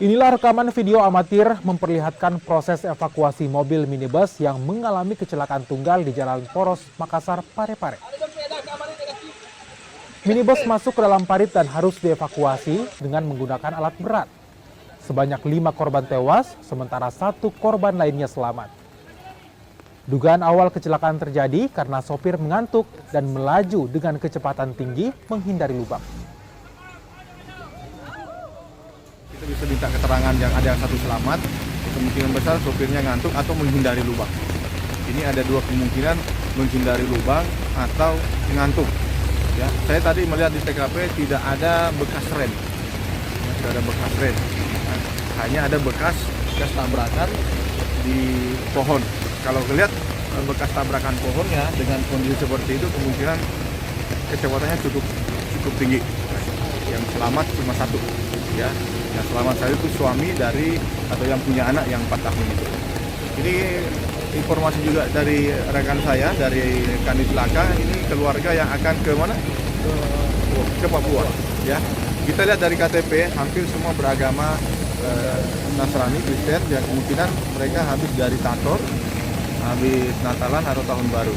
Inilah rekaman video amatir memperlihatkan proses evakuasi mobil minibus yang mengalami kecelakaan tunggal di Jalan Poros, Makassar, Parepare. Minibus masuk ke dalam parit dan harus dievakuasi dengan menggunakan alat berat. Sebanyak 5 korban tewas, sementara 1 korban lainnya selamat. Dugaan awal kecelakaan terjadi karena sopir mengantuk dan melaju dengan kecepatan tinggi menghindari lubang. Kita bisa minta keterangan yang ada satu selamat, kemungkinan besar sopirnya ngantuk atau menghindari lubang. Ini ada 2 kemungkinan, menghindari lubang atau ngantuk. Ya, saya tadi melihat di TKP tidak ada bekas rem, tidak ada bekas rem, hanya ada bekas tabrakan di pohon. Kalau lihat bekas tabrakan pohonnya dengan kondisi seperti itu, kemungkinan kecepatannya cukup tinggi. Yang selamat cuma 1, ya. Yang selamat saya itu suami dari atau yang punya anak yang 4 tahun itu. Ini informasi juga dari rekan saya dari Kanit Laka, ini keluarga yang akan ke mana? Ke Papua, ya. Kita lihat dari KTP hampir semua beragama Nasrani, Kristen, dan kemungkinan mereka habis dari Tator, habis Natalan atau Tahun Baru.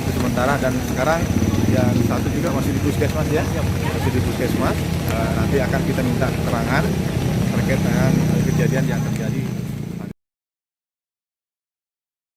Itu sementara, dan sekarang yang satu juga masih di puskesmas, ya, masih di puskesmas. Nanti akan kita minta keterangan terkait dengan kejadian yang terjadi.